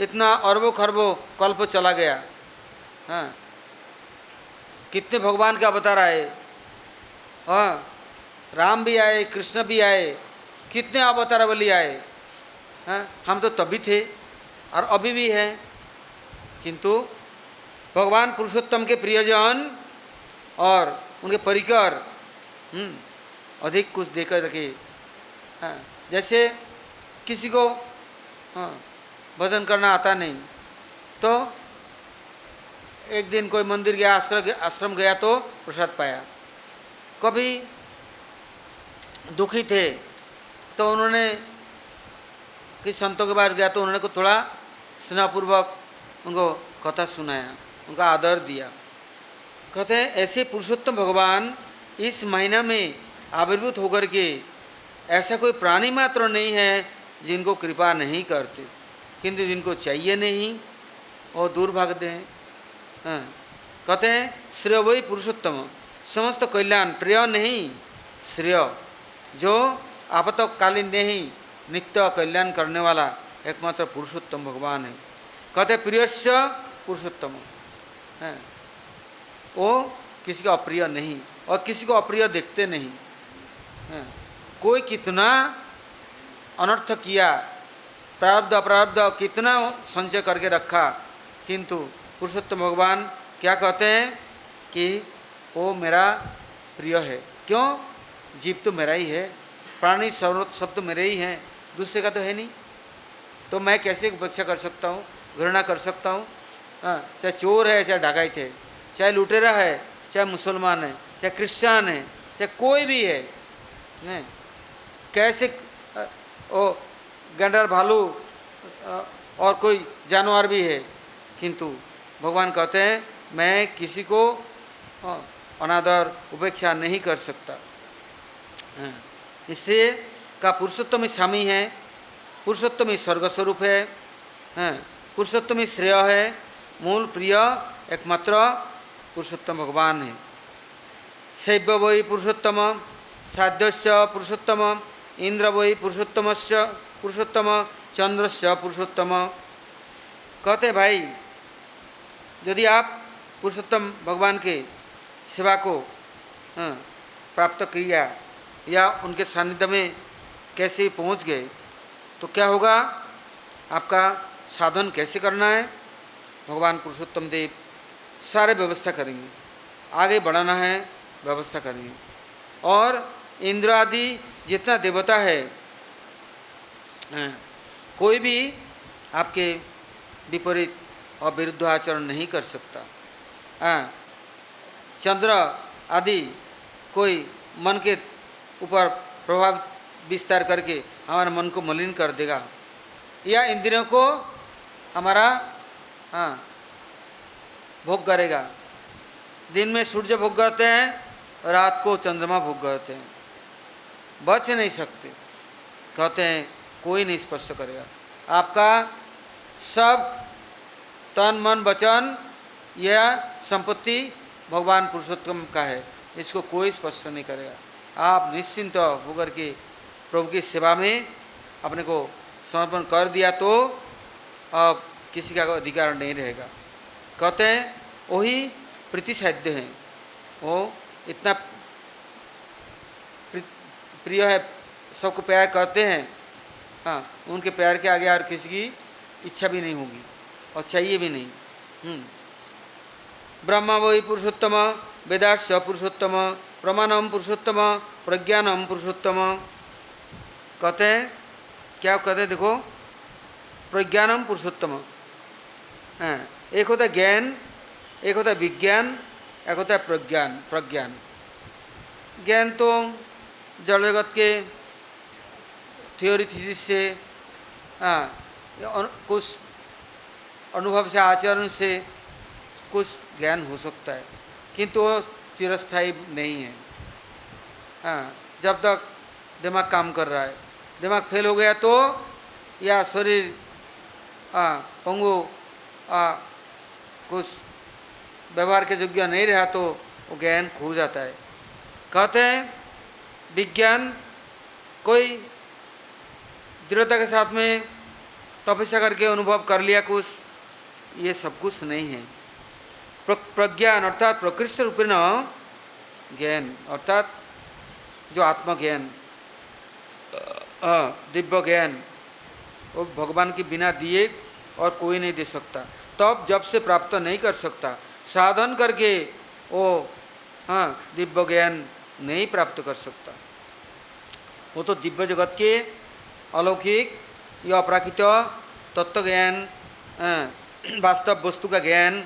इतना अरबों खरबों कल्प चला गया। हाँ, कितने भगवान के अवतार आए, हाँ, राम भी आए, कृष्ण भी आए, कितने अवतार बलि आए। हाँ, हम तो तभी थे और अभी भी हैं, किंतु भगवान पुरुषोत्तम के प्रियजन और उनके परिकर अधिक कुछ देकर रखे। हाँ, जैसे किसी को भजन करना आता नहीं, तो एक दिन कोई मंदिर गया, आश्रम गया तो प्रसाद पाया। कभी दुखी थे तो उन्होंने किसी संतों के पास गया तो उन्होंने को थोड़ा स्नेहपूर्वक उनको कथा सुनाया, उनका आदर दिया। कहते हैं ऐसे पुरुषोत्तम भगवान इस महीना में आविर्भूत होकर के ऐसा कोई प्राणी मात्र नहीं है जिनको कृपा नहीं करते, किंतु जिनको चाहिए नहीं वो दूर भागते हैं। हाँ, कहते हैं श्रेय वही पुरुषोत्तम, समस्त कल्याण, प्रिय नहीं श्रेय, जो आपातकालीन नहीं, नित्य कल्याण करने वाला एकमात्र पुरुषोत्तम भगवान है। कहते हैं प्रियस्य पुरुषोत्तम, है वो किसी का अप्रिय नहीं और किसी को अप्रिय देखते नहीं। है, कोई कितना अनर्थ किया, प्रारब्ध अप्रारब्ध कितना संचय करके रखा, किंतु पुरुषोत्तम भगवान क्या कहते हैं कि वो मेरा प्रिय है। क्यों? जीव तो मेरा ही है, प्राणी सब तो मेरे ही हैं, दूसरे का तो है नहीं। तो मैं कैसे उपेक्षा कर सकता हूँ, घृणा कर सकता हूँ? चाहे चोर है, चाहे डकैत है, चाहे लुटेरा है, चाहे मुसलमान है, चाहे क्रिश्चियन है, चाहे कोई भी है, नहीं कैसे ओ गंडर भालू और कोई जानवर भी है, किंतु भगवान कहते हैं मैं किसी को अनादर उपेक्षा नहीं कर सकता। इससे का पुरुषोत्तम ही स्वामी है, पुरुषोत्तम ही स्वर्ग स्वरूप है, पुरुषोत्तम ही श्रेय है, मूल प्रिय एकमात्र पुरुषोत्तम भगवान है। शैव वही पुरुषोत्तम, साध्यस्य पुरुषोत्तम, इंद्र वही पुरुषोत्तमस्य पुरुषोत्तम, चंद्रस्य पुरुषोत्तम। कहते भाई यदि आप पुरुषोत्तम भगवान के सेवा को प्राप्त किया या उनके सानिध्य में कैसे पहुंच गए तो क्या होगा, आपका साधन कैसे करना है भगवान पुरुषोत्तम देव सारे व्यवस्था करेंगे, आगे बढ़ाना है व्यवस्था करेंगे। और इंद्र आदि जितना देवता है कोई भी आपके विपरीत और विरुद्ध आचरण नहीं कर सकता। चंद्र आदि कोई मन के ऊपर प्रभाव विस्तार करके हमारे मन को मलिन कर देगा, या इंद्रियों को हमारा भोग करेगा। दिन में सूर्य भोग करते हैं, रात को चंद्रमा भोग करते हैं, बच नहीं सकते। कहते हैं कोई नहीं स्पर्श करेगा आपका, सब तन मन वचन यह संपत्ति भगवान पुरुषोत्तम का है, इसको कोई स्पर्श नहीं करेगा। आप निश्चिंत होकर के प्रभु की सेवा में अपने को समर्पण कर दिया तो अब किसी का अधिकार नहीं रहेगा। कहते हैं वही प्रीति साध्य हैं, वो इतना प्रिय है, सबको प्यार करते हैं। उनके प्यार के आगे और किसी की इच्छा भी नहीं होगी और चाहिए भी नहीं। ब्रह्म वही पुरुषोत्तम, वेदाश्च पुरुषोत्तम, प्रमाणम पुरुषोत्तम, प्रज्ञानम पुरुषोत्तम। कहते हैं क्या कहते हैं देखो, प्रज्ञानम पुरुषोत्तम। हाँ, एक होता है ज्ञान, एक होता है विज्ञान, एक होता है प्रज्ञान। प्रज्ञान ज्ञान तो जड़ जगत के थ्योरी थीसिस से, हाँ, कुछ अनुभव से, आचरण से कुछ ज्ञान हो सकता है, किंतु वो चिरस्थायी नहीं है। हाँ, जब तक दिमाग काम कर रहा है, दिमाग फेल हो गया तो, या शरीर पंगु कुछ व्यवहार के योग्य नहीं रहा तो वो ज्ञान खो जाता है। कहते हैं विज्ञान कोई दृढ़ता के साथ में तपस्या करके अनुभव कर लिया कुछ, ये सब कुछ नहीं है। प्रज्ञान अर्थात प्रकृष्ट रूपेण ज्ञान, अर्थात जो आत्मज्ञान, दिव्य ज्ञान, वो भगवान के बिना दिए और कोई नहीं दे सकता। तब जब से प्राप्त नहीं कर सकता, साधन करके वो दिव्य ज्ञान नहीं प्राप्त कर सकता। वो तो दिव्य जगत के अलौकिक या अपराकृत तत्व ज्ञान, वास्तव वस्तु का ज्ञान,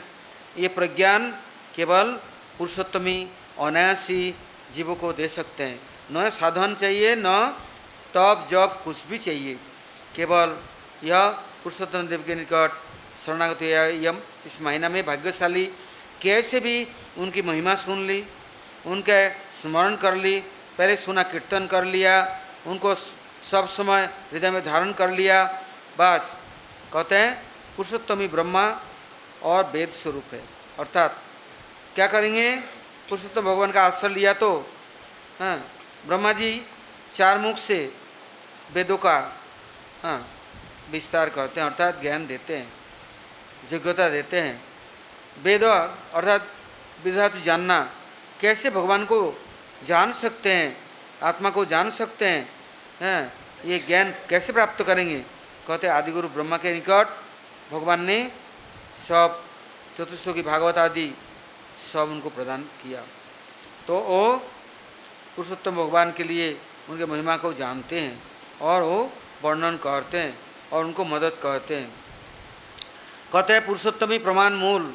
ये प्रज्ञान केवल पुरुषोत्तमी अनायासी जीवों को दे सकते हैं। न साधन चाहिए, न तब जब कुछ भी चाहिए, केवल यह पुरुषोत्तम देव के निकट शरणागत यम इस महीना में भाग्यशाली कैसे भी उनकी महिमा सुन ली, उनके स्मरण कर ली, पहले सुना कीर्तन कर लिया, उनको सब समय हृदय में धारण कर लिया, बस। कहते हैं पुरुषोत्तमी ब्रह्मा और वेद स्वरूप है। अर्थात क्या करेंगे, पुरुषोत्तम भगवान का आश्रय लिया तो ब्रह्मा जी चार मुख से वेदों का विस्तार करते हैं, अर्थात ज्ञान देते हैं, योग्यता देते हैं। वेद अर्थात विधातु जानना, कैसे भगवान को जान सकते हैं, आत्मा को जान सकते हैं, ये ज्ञान कैसे प्राप्त करेंगे। कहते हैं आदिगुरु ब्रह्मा के निकट भगवान ने सब चतुश्लोकी भागवत आदि सब उनको प्रदान किया, तो वो पुरुषोत्तम भगवान के लिए उनके महिमा को जानते हैं और वो वर्णन करते हैं और उनको मदद करते हैं। कहते हैं पुरुषोत्तमी प्रमाण मूल।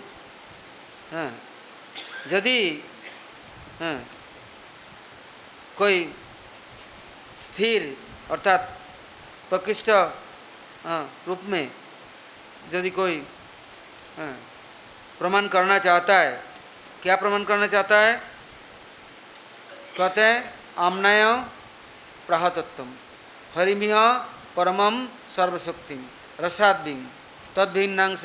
यदि कोई स्थिर अर्थात प्रकृष्ट रूप में यदि कोई प्रमाण करना चाहता है, क्या प्रमाण करना चाहता है, कहते हैं आम्नाय प्राहतत्वम हरिमिह परमम सर्वशक्तिम रसाद्भिं तद्भिन्नांश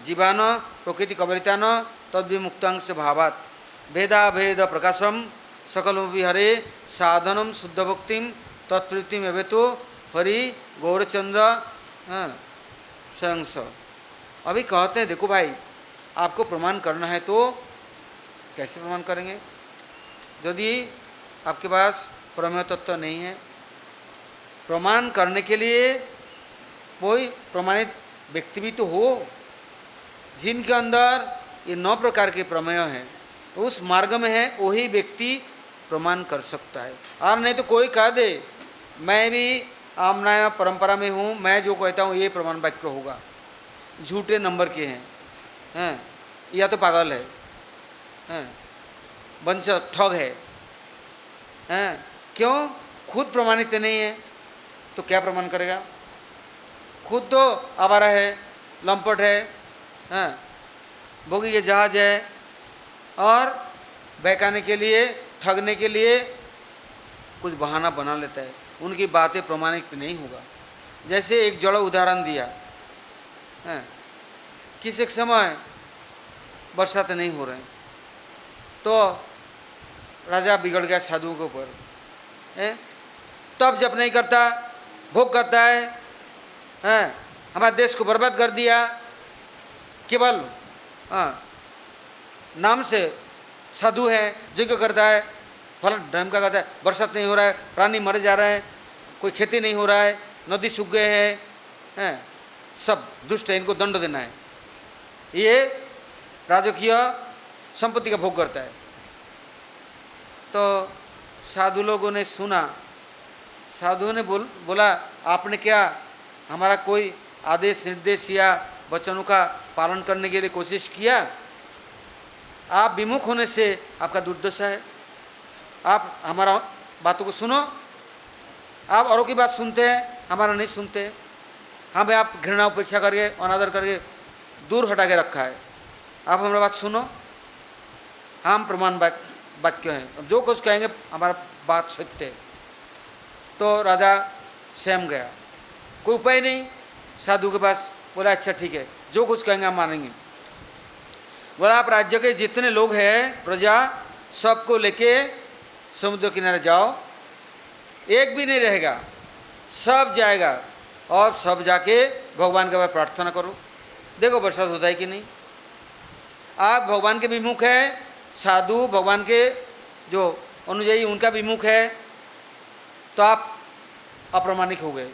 जीवान प्रकृति कबलितान तद्विमुक्तांश भावात् भेदाभेद प्रकाशम सकलमपि हरे साधनम शुद्ध भक्तिम तत्प्रीतिम एवेतो हरि गौरचंद्र स्वयं स। अभी कहते हैं देखो भाई, आपको प्रमाण करना है तो कैसे प्रमाण करेंगे, यदि आपके पास प्रमेय तत्व नहीं है। प्रमाण करने के लिए कोई प्रमाणित व्यक्ति भी तो हो, जिनके अंदर ये 9 प्रकार के प्रमेय हैं, उस मार्ग में है, वही व्यक्ति प्रमाण कर सकता है। और नहीं तो कोई कह दे मैं भी आमनाय परंपरा में हूँ, मैं जो कहता हूँ ये प्रमाण वाक्य होगा, झूठे नंबर के हैं, या तो पागल है, वंश ठग है, क्यों, खुद प्रमाणित नहीं है तो क्या प्रमाण करेगा। खुद तो आवारा है, लंपट है, बोगी के जहाज है, और बहकाने के लिए, ठगने के लिए कुछ बहाना बना लेता है, उनकी बातें प्रमाणित नहीं होगा। जैसे एक जड़ उदाहरण दिया, किस एक समय बरसात नहीं हो रहे तो राजा बिगड़ गया साधुओं के ऊपर, तब जब नहीं करता, भोग करता है, हमारे देश को बर्बाद कर दिया, केवल नाम से साधु है, यज्ञ करता है, फल धर्म का करता है, बरसात नहीं हो रहा है, प्राणी मर जा रहे हैं, कोई खेती नहीं हो रहा है, नदी सूख गए हैं, सब दुष्ट है, इनको दंड देना है। ये राजकीय संपत्ति का भोग करता है। तो साधु लोगों ने सुना, साधुओं ने बोला आपने क्या हमारा कोई आदेश निर्देश या वचनों का पालन करने के लिए कोशिश किया? आप विमुख होने से आपका दुर्दशा है। आप हमारा बातों को सुनो, आप औरों की बात सुनते हैं, हमारा नहीं सुनते। हमें आप घृणा उपेक्षा करके अनादर करके दूर हटा के रखा है। आप हमारा बात सुनो, हम प्रमाण वाक्य हैं, जो कुछ कहेंगे हमारा बात सत्य है। तो राजा सहम गया, कोई उपाय नहीं। साधु के पास बोला अच्छा ठीक है, जो कुछ कहेंगे हम मानेंगे। बोला आप राज्य के जितने लोग हैं प्रजा सबको लेके समुद्र किनारे जाओ, एक भी नहीं रहेगा, सब जाएगा और सब जाके भगवान के पास प्रार्थना करो, देखो बरसात होता है कि नहीं। आप भगवान के विमुख है, साधु भगवान के जो अनुयायी उनका विमुख है, तो आप अप्रमाणिक हो गए।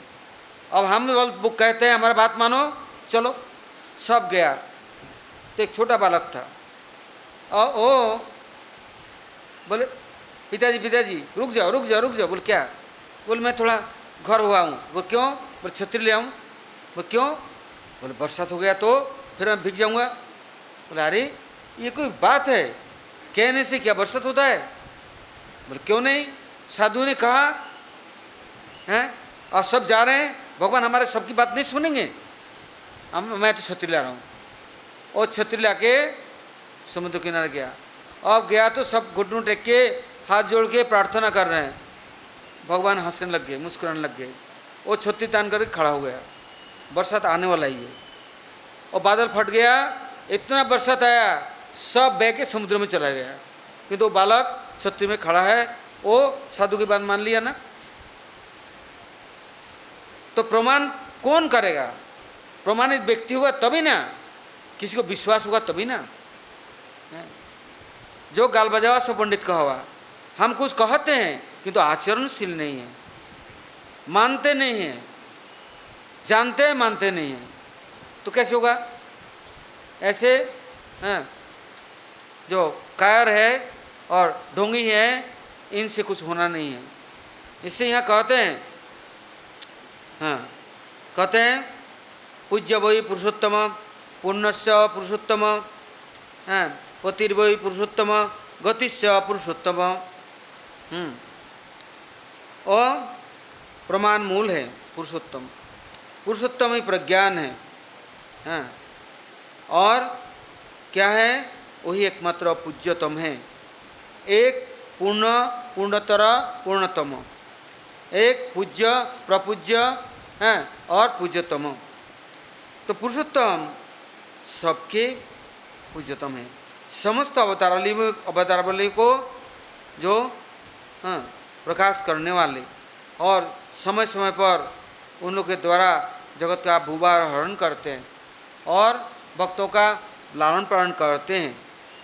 अब हम बुक कहते हैं हमारा बात मानो, चलो। सब गया। तो एक छोटा बालक था और ओ बोले पिताजी पिताजी रुक जाओ रुक जाओ रुक जाओ। बोले क्या? बोले मैं थोड़ा घर हुआ हूँ। बोले क्यों? बोले छतरी ले आऊँ। बोले क्यों? बोले बरसात हो गया तो फिर मैं भीग जाऊँगा। बोले अरे ये कोई बात है, कहने से क्या बरसात होता है? बोले क्यों नहीं, साधु ने कहा हैं और सब जा रहे हैं, भगवान हमारे सबकी बात नहीं सुनेंगे। मैं तो छतरी ला रहा हूँ। और छतरी ला के समुद्र किनारे गया। अब गया तो सब घुटनों टेक के हाथ जोड़ के प्रार्थना कर रहे हैं। भगवान हंसने लग गए, मुस्कुराने लग गए। वो छतरी तान करके खड़ा हो गया, बरसात आने वाला ही है। और बादल फट गया, इतना बरसात आया, सब बह के समुद्र में चला गया। किंतु तो बालक छतरी में खड़ा है, वो साधु की बात मान लिया ना। तो प्रमाण कौन करेगा? प्रमाणित व्यक्ति होगा तभी ना, किसी को विश्वास होगा तभी ना। जो गाल बजावा सो पंडित कहावा। हम कुछ कहते हैं किंतु आचरणशील नहीं है, मानते नहीं हैं, जानते हैं मानते नहीं हैं, तो कैसे होगा? ऐसे जो कायर है और ढोंगी है, इनसे कुछ होना नहीं है। इससे यहाँ कहते हैं, कहते हैं पूज्य वही पुरुषोत्तम, पुण्यस्य पुरुषोत्तम, पतिर्वही पुरुषोत्तम, गतिस्य पुरुषोत्तम। और प्रमाण मूल है पुरुषोत्तम। पुरुषोत्तम ही प्रज्ञान है। और क्या है? वही एकमात्र पूज्यतम है। एक पूर्ण पूर्णतर पूर्णतम, एक पूज्य प्रपूज्य है और पूज्यतम। तो पुरुषोत्तम सबके पूज्यतम है। समस्त अवतारावली को जो प्रकाश करने वाले और समय समय पर उन लोग के द्वारा जगत का भूभार हरण करते हैं और भक्तों का लालन पालन करते हैं,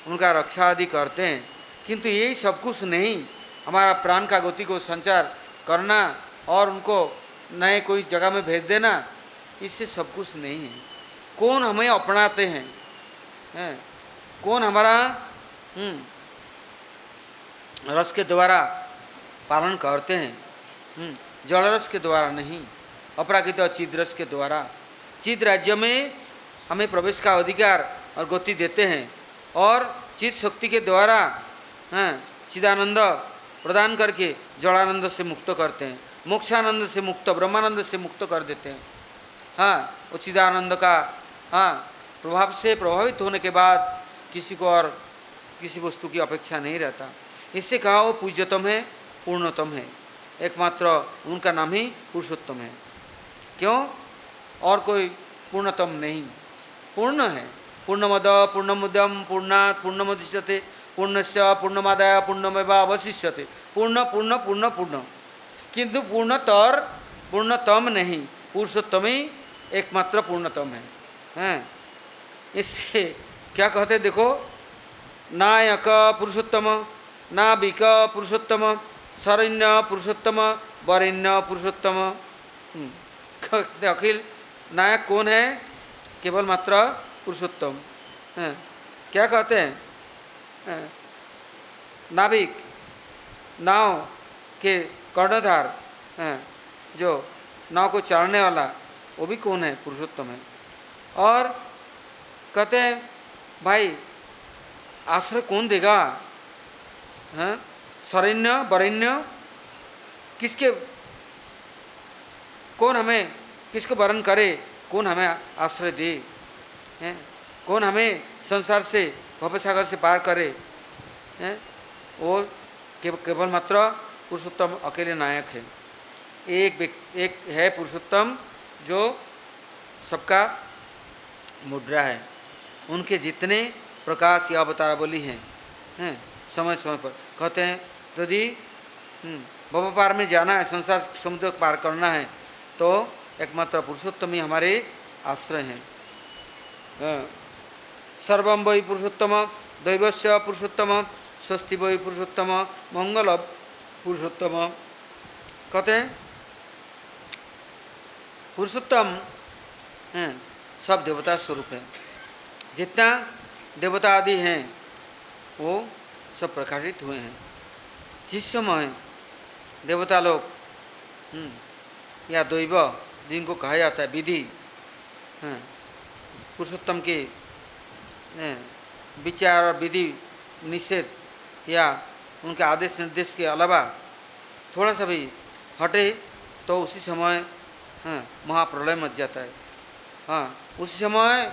उनका रक्षा आदि करते हैं। किंतु यही सब कुछ नहीं, हमारा प्राण का गति को संचार करना और उनको नए कोई जगह में भेज देना, इससे सब कुछ नहीं है। कौन हमें अपनाते हैं, कौन हमारा रस के द्वारा पालन करते हैं, जल रस के द्वारा नहीं, अपराकृत चिद रस के द्वारा। चिद राज्य में हमें प्रवेश का अधिकार और गति देते हैं और चिद शक्ति के द्वारा चिदानंद प्रदान करके जड़ानंद से मुक्त करते हैं, मोक्षानंद से मुक्त, ब्रह्मानंद से मुक्त कर देते हैं। वो चिदानंद का प्रभाव से प्रभावित होने के बाद किसी को और किसी वस्तु की अपेक्षा नहीं रहता। इससे कहा वो पूज्यतम है, पूर्णतम है, एकमात्र उनका नाम ही पुरुषोत्तम है। क्यों? और कोई पूर्णतम नहीं, पूर्ण है। पूर्णमद पूर्णमुदम पूर्णात् पूर्णमुदच्यते पूर्णस्य पूर्णमादाय पूर्णमेवावशिष्यते। पूर्ण पूर्ण पूर्ण पूर्ण, किंतु पूर्णतर पूर्णतम नहीं, पुरुषोत्तम ही एकमात्र पूर्णतम है। इससे क्या कहते देखो, नायक पुरुषोत्तम, नाविक पुरुषोत्तम, शरण्य पुरुषोत्तम, वरेण्य पुरुषोत्तम। अखिल नायक कौन है? केवल मात्र पुरुषोत्तम है। क्या कहते हैं, नाविक, नाव के कर्णधार, जो नाव को चलाने वाला, वो भी कौन है? पुरुषोत्तम है। और कहते हैं भाई आश्रय कौन देगा? शरण्य वरेण्य किसके, कौन हमें किसको वरण करे, कौन हमें आश्रय दे, कौन हमें संसार से भव सागर से पार करे? वो केवल मात्र पुरुषोत्तम अकेले नायक है। एक है पुरुषोत्तम जो सबका मुद्रा है। उनके जितने प्रकाश या अवतारावली हैं, समय समय पर कहते हैं यदि भव पार में जाना है, संसार समुद्र पार करना है, तो एकमात्र पुरुषोत्तम ही हमारे आश्रय हैं। सर्वं वै पुरुषोत्तम दैवस्य पुरुषोत्तम स्वस्ति वै पुरुषोत्तम मंगल पुरुषोत्तम। कहते हैं पुरुषोत्तम सब देवता स्वरूप है। जितना देवता आदि हैं वो सब प्रकाशित हुए हैं। जिस समय देवता लोग या दैव जिनको कहा जाता है, विधि पुरुषोत्तम के विचार और विधि निषेध या उनके आदेश निर्देश के अलावा थोड़ा सा भी हटे तो उसी समय महाप्रलय मच जाता है। उसी समय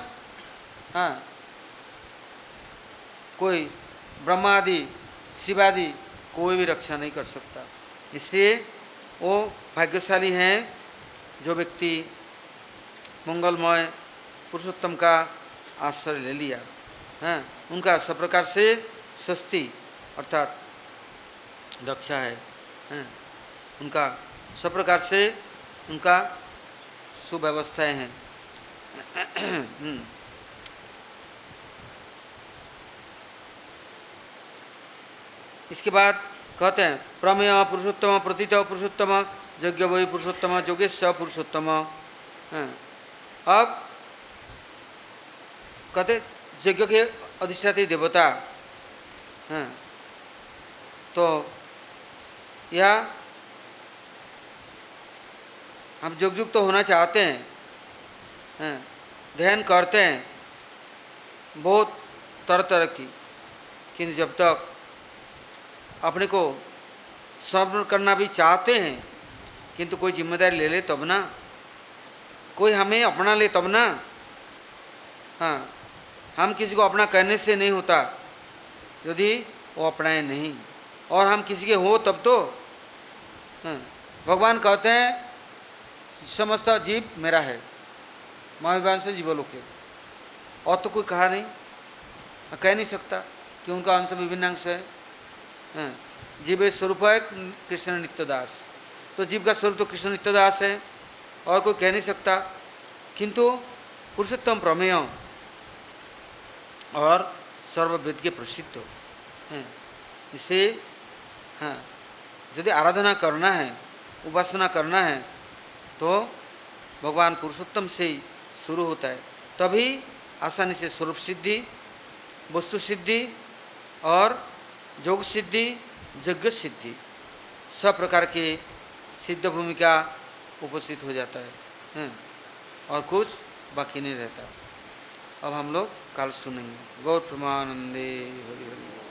कोई ब्रह्मादि शिवादि कोई भी रक्षा नहीं कर सकता। इसलिए वो भाग्यशाली हैं जो व्यक्ति मंगलमय पुरुषोत्तम का आश्रय ले लिया। उनका सब प्रकार से स्वस्ति अर्थात रक्षा है। उनका सब प्रकार से उनका सुव्यवस्थाएं हैं। इसके बाद कहते हैं प्रमेय पुरुषोत्तम प्रतीत पुरुषोत्तम यज्ञ वै पुरुषोत्तम योगेश पुरुषोत्तम। अब कहते यज्ञ के अधिष्ठात्री देवता, तो या हम युग तो होना चाहते हैं, ध्यान करते हैं बहुत तरह तरह की, किंतु जब तक अपने को समर्पण करना भी चाहते हैं, किंतु कोई जिम्मेदारी ले ले तब ना, कोई हमें अपना ले तब ना। हम किसी को अपना कहने से नहीं होता यदि वो अपनाए नहीं, और हम किसी के हो तब तो। भगवान कहते हैं समस्त जीव मेरा है, महाविभान से जीवलोक है, और तो कोई कहा नहीं, कह नहीं सकता कि उनका अंश विभिन्न अंश है। जीव स्वरूप है कृष्ण नित्यदास, तो जीव का स्वरूप तो कृष्ण नित्यदास है, और कोई कह नहीं सकता। किंतु पुरुषोत्तम प्रमेय और सर्ववेद के प्रसिद्ध हैं। इसे यदि आराधना करना है, उपासना करना है, तो भगवान पुरुषोत्तम से ही शुरू होता है। तभी आसानी से स्वरूप सिद्धि, वस्तु सिद्धि और योग सिद्धि, यज्ञ सिद्धि सब प्रकार के सिद्ध भूमिका उपस्थित हो जाता है, और कुछ बाकी नहीं रहता। अब हम लोग कल सुनेंगे। गौर प्रेमानंदे हरि हरि।